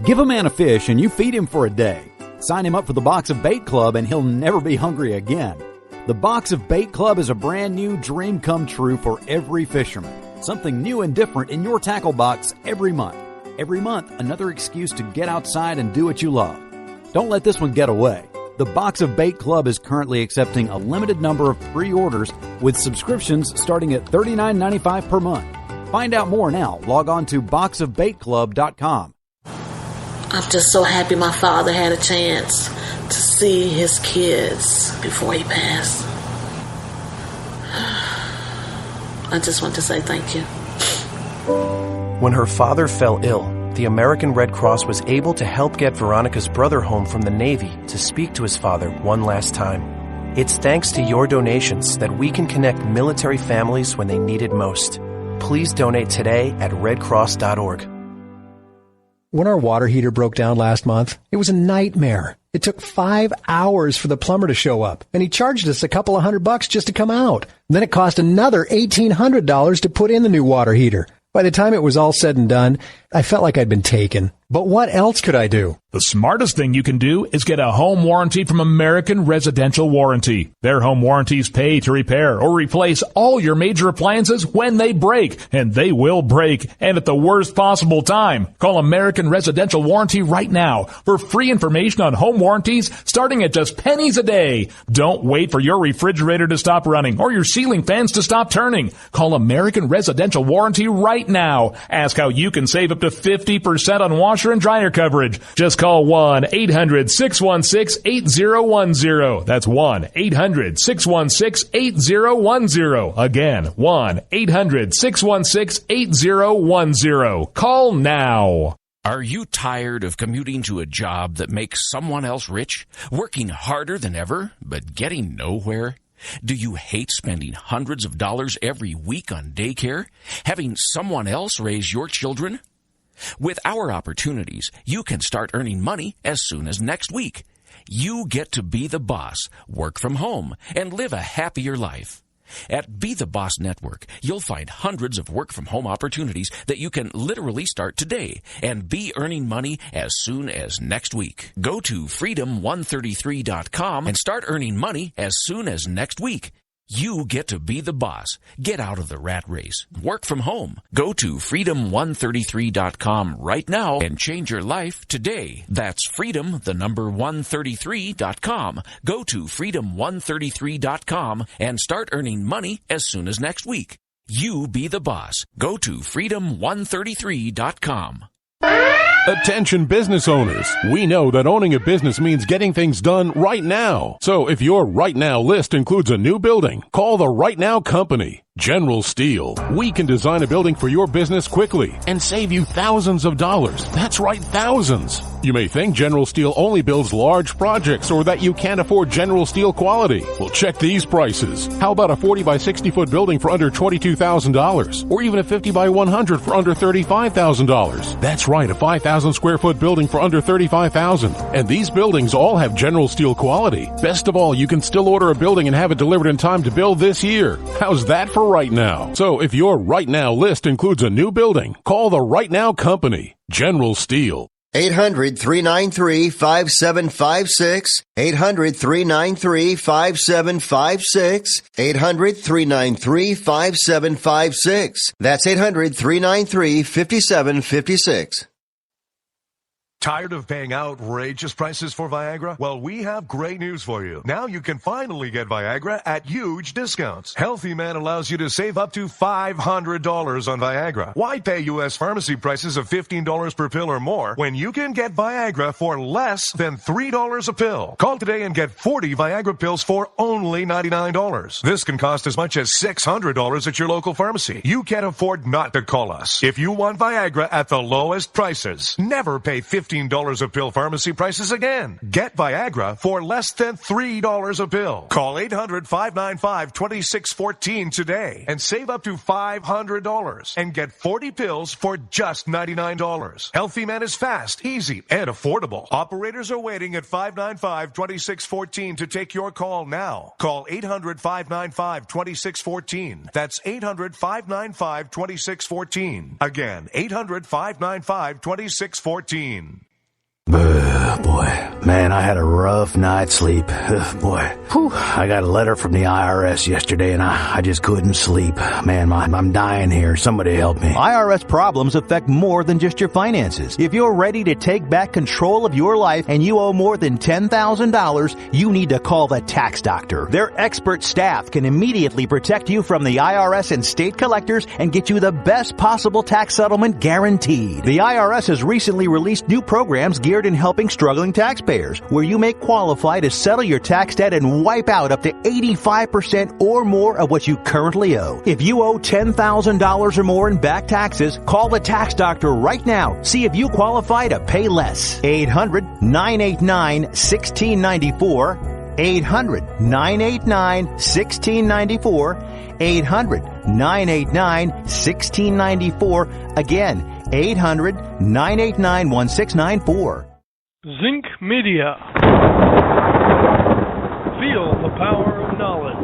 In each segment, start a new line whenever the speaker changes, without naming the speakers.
Give a man a fish and you feed him for a day. Sign him up for the Box of Bait Club and he'll never be hungry again. The Box of Bait Club is a brand new dream come true for every fisherman. Something new and different in your tackle box every month. Every month, another excuse to get outside and do what you love. Don't let this one get away. The Box of Bait Club is currently accepting a limited number of pre-orders with subscriptions starting at $39.95 per month. Find out more now. Log on to boxofbaitclub.com.
I'm just so happy my father had a chance to see his kids before he passed. I just want to say thank you.
When her father fell ill, the American Red Cross was able to help get Veronica's brother home from the Navy to speak to his father one last time. It's thanks to your donations that we can connect military families when they need it most. Please donate today at redcross.org.
When our water heater broke down last month, it was a nightmare. It took 5 hours for the plumber to show up, and he charged us a couple of $100 just to come out. Then it cost another $1,800 to put in the new water heater. By the time it was all said and done, I felt like I'd been taken. But what else could I do?
The smartest thing you can do is get a home warranty from American Residential Warranty. Their home warranties pay to repair or replace all your major appliances when they break, and they will break, and at the worst possible time. Call American Residential Warranty right now for free information on home warranties starting at just pennies a day. Don't wait for your refrigerator to stop running or your ceiling fans to stop turning. Call American Residential Warranty right now. Ask how you can save up to 50% on washer and dryer coverage. Just call 1-800-616-8010. That's 1-800-616-8010. Again, 1-800-616-8010. Call now.
Are you tired of commuting to a job that makes someone else rich? Working harder than ever, but getting nowhere? Do you hate spending hundreds of dollars every week on daycare? Having someone else raise your children? With our opportunities, you can start earning money as soon as next week. You get to be the boss, work from home, and live a happier life. At Be the Boss Network, you'll find hundreds of work-from-home opportunities that you can literally start today and be earning money as soon as next week. Go to freedom133.com and start earning money as soon as next week. You get to be the boss. Get out of the rat race. Work from home. Go to freedom133.com right now and change your life today. That's freedom133.com. Go to freedom133.com and start earning money as soon as next week. You be the boss. Go to freedom133.com.
Attention business owners. We know that owning a business means getting things done right now. So if your right now list includes a new building, call the Right Now Company. General Steel. We can design a building for your business quickly and save you thousands of dollars. That's right, thousands. You may think General Steel only builds large projects or that you can't afford General Steel quality. Well, check these prices. How about a 40 by 60 foot building for under $22,000? Or even a 50 by 100 for under $35,000? That's right, a 5,000 square foot building for under $35,000. And these buildings all have General Steel quality. Best of all, you can still order a building and have it delivered in time to build this year. How's that for right now? So if your right now list includes a new building, call the Right Now Company, General Steel.
800-393-5756. 800-393-5756. 800-393-5756. That's 800-393-5756.
Tired of paying outrageous prices for Viagra? Well, we have great news for you. Now you can finally get Viagra at huge discounts. Healthy Man allows you to save up to $500 on Viagra. Why pay U.S. pharmacy prices of $15 per pill or more when you can get Viagra for less than $3 a pill? Call today and get 40 Viagra pills for only $99. This can cost as much as $600 at your local pharmacy. You can't afford not to call us. If you want Viagra at the lowest prices, never pay $15 a pill pharmacy prices again. Get Viagra for less than $3 a pill. Call 800-595-2614 today and save up to $500 and get 40 pills for just $99. Healthy Man is fast, easy, and affordable. Operators are waiting at 595-2614 to take your call now. Call 800-595-2614. That's 800-595-2614. Again, 800-595-2614.
Boy, man, I had a rough night's sleep. Boy, whew, I got a letter from the IRS yesterday and I just couldn't sleep. Man, I'm dying here. Somebody help me.
IRS problems affect more than just your finances. If you're ready to take back control of your life and you owe more than $10,000, you need to call the tax doctor. Their expert staff can immediately protect you from the IRS and state collectors and get you the best possible tax settlement guaranteed. The IRS has recently released new programs geared in helping struggling taxpayers, where you may qualify to settle your tax debt and wipe out up to 85% or more of what you currently owe. If you owe $10,000 or more in back taxes, call the tax doctor right now. See if you qualify to pay less. 800-989-1694. 800-989-1694. 800-989-1694. Again, 800-989-1694.
Zinc Media. Feel the power of knowledge.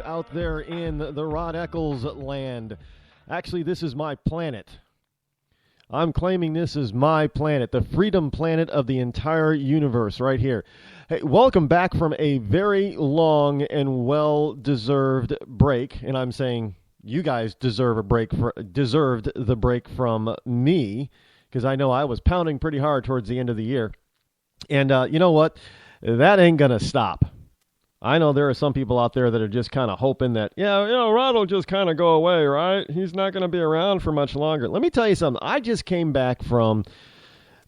Out there in the Rod Eccles land. Actually, this is my planet. I'm claiming this is my planet, the freedom planet of the entire universe right here. Hey, welcome back from a very long and well-deserved break. And I'm saying you guys deserved the break from me, because I know I was pounding pretty hard towards the end of the year. And you know what? That ain't going to stop. I know there are some people out there that are just kind of hoping that, Rod will just kind of go away, right? He's not going to be around for much longer. Let me tell you something. I just came back from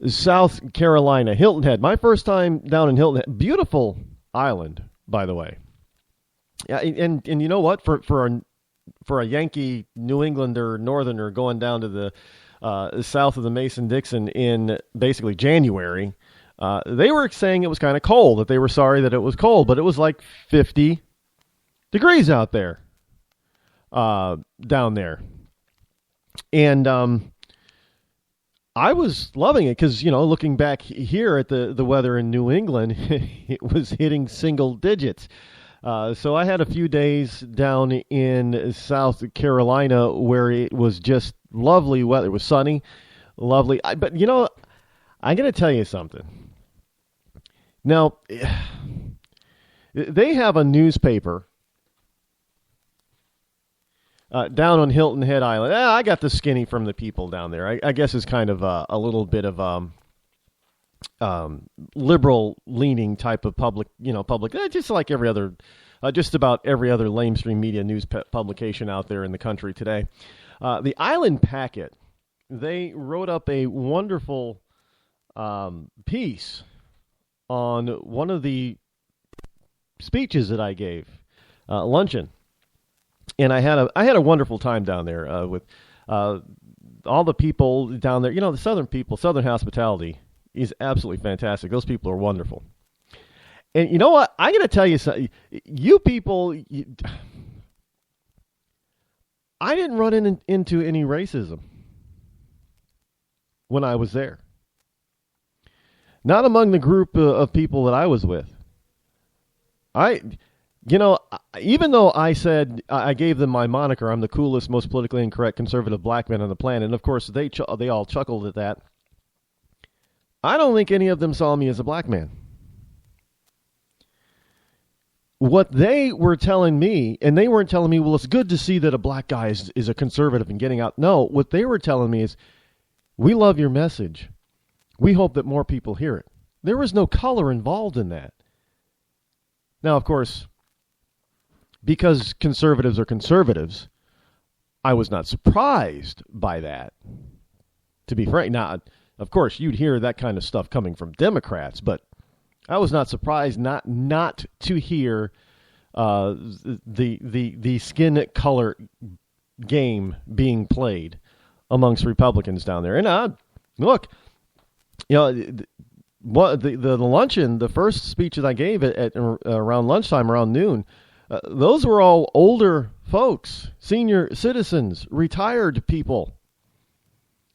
South Carolina, Hilton Head. My first time down in Hilton Head. Beautiful island, by the way. Yeah, and you know what? For a Yankee New Englander Northerner going down to the south of the Mason-Dixon in basically January, they were saying it was kind of cold, that they were sorry that it was cold, but it was like 50 degrees out there, down there. And I was loving it because, looking back here at the weather in New England, it was hitting single digits. So I had a few days down in South Carolina where it was just lovely weather. It was sunny, lovely. But, I'm going to tell you something. Now, they have a newspaper down on Hilton Head Island. I got the skinny from the people down there. I guess it's kind of a little bit of liberal-leaning type of public, just like every other, just about every other lamestream media news publication out there in the country today. The Island Packet, they wrote up a wonderful piece on one of the speeches that I gave, luncheon, and I had a wonderful time down there with all the people down there. The Southern people, Southern hospitality is absolutely fantastic. Those people are wonderful. And you know what? I'm going to tell you something. You people, I didn't run into any racism when I was there. Not among the group of people that I was with. Even though I said, I gave them my moniker, I'm the coolest, most politically incorrect conservative black man on the planet, and of course they all chuckled at that, I don't think any of them saw me as a black man. what they were telling me, and they weren't telling me, well, it's good to see that a black guy is a conservative and getting out. No, what they were telling me is, we love your message. We hope that more people hear it. There was no color involved in that. Now, of course, because conservatives are conservatives, I was not surprised by that, to be frank. Now, of course, you'd hear that kind of stuff coming from Democrats, but I was not surprised not to hear the skin color game being played amongst Republicans down there. And look, the luncheon, the first speech that I gave at around lunchtime, around noon, those were all older folks, senior citizens, retired people.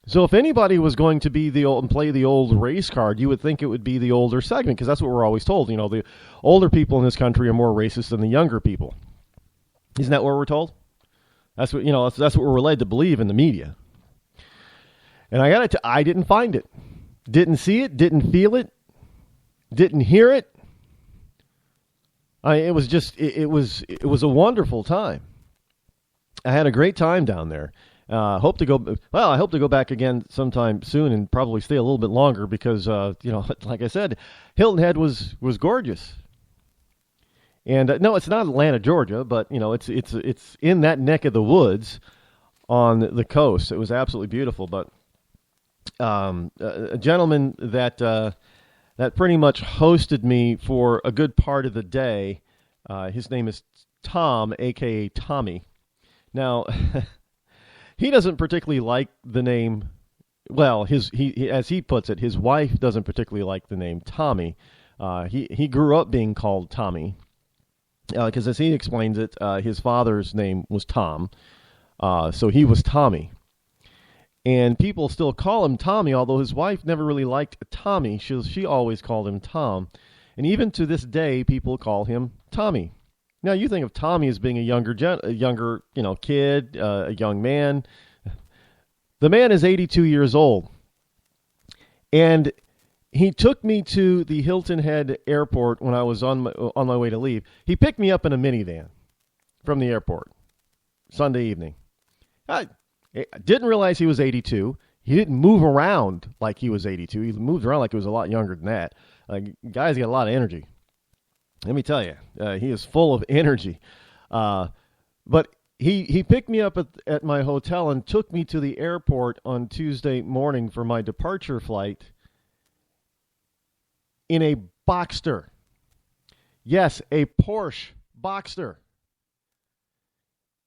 So if anybody was going to be play the old race card, you would think it would be the older segment, because that's what we're always told. The older people in this country are more racist than the younger people. Isn't that what we're told? That's what that's what we're led to believe in the media. And I didn't find it, didn't see it, didn't feel it, didn't hear it. It was a wonderful time. I had a great time down there. I hope to go back again sometime soon and probably stay a little bit longer because, like I said, Hilton Head was gorgeous. And no, it's not Atlanta, Georgia, but it's in that neck of the woods on the coast. It was absolutely beautiful. But a gentleman that pretty much hosted me for a good part of the day, his name is Tom, a.k.a. Tommy. Now, he doesn't particularly like the name. Well, as he puts it, his wife doesn't particularly like the name Tommy. He grew up being called Tommy because, as he explains it, his father's name was Tom, so he was Tommy. And people still call him Tommy, although his wife never really liked Tommy. She always called him Tom, and even to this day, people call him Tommy. Now, you think of Tommy as being a younger kid, a young man. The man is 82 years old. And he took me to the Hilton Head Airport when I was on my way to leave. He picked me up in a minivan from the airport Sunday evening. I didn't realize he was 82. He didn't move around like he was 82. He moved around like he was a lot younger than that. Guy's got a lot of energy. Let me tell you, he is full of energy. But he picked me up at my hotel and took me to the airport on Tuesday morning for my departure flight in a Boxster. Yes, a Porsche Boxster.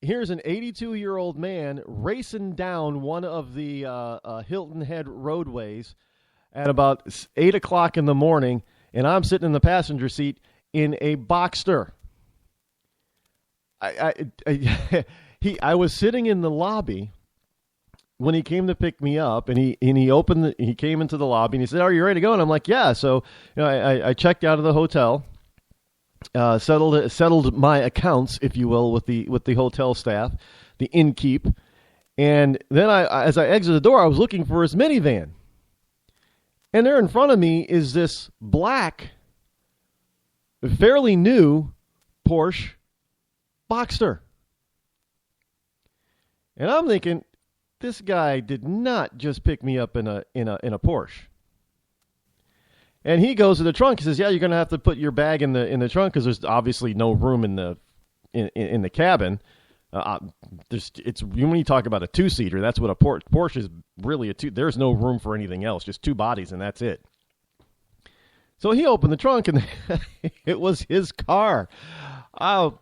Here's an 82-year-old man racing down one of the Hilton Head roadways at about 8 o'clock in the morning, and I'm sitting in the passenger seat in a Boxster. I was sitting in the lobby when he came to pick me up, and he came into the lobby and he said, "Are you ready to go?" And I'm like, "Yeah." So I checked out of the hotel, settled my accounts, if you will, with the hotel staff, the innkeep, and then as I exited the door, I was looking for his minivan, and there in front of me is this black, fairly new Porsche Boxster. And I'm thinking, this guy did not just pick me up in a Porsche. And he goes to the trunk. He says, "Yeah, you're going to have to put your bag in the trunk because there's obviously no room in the cabin." When you talk about a two-seater, that's what a Porsche is really a two. There's no room for anything else, just two bodies, and that's it. So he opened the trunk, and it was his car. If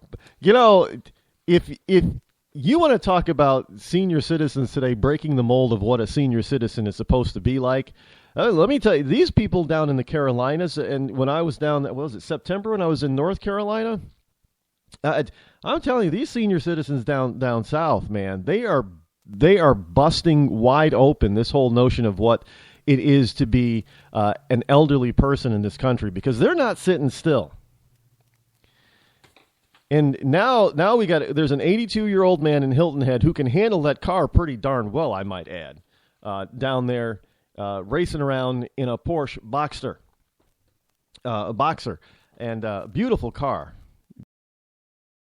you want to talk about senior citizens today breaking the mold of what a senior citizen is supposed to be like, let me tell you, these people down in the Carolinas, and when I was down, what was it, September, when I was in North Carolina, I'm telling you, these senior citizens down south, man, they are busting wide open this whole notion of what it is to be an elderly person in this country, because they're not sitting still. And now there's an 82-year-old man in Hilton Head who can handle that car pretty darn well, I might add, down there racing around in a Porsche Boxster, a Boxer, and beautiful car.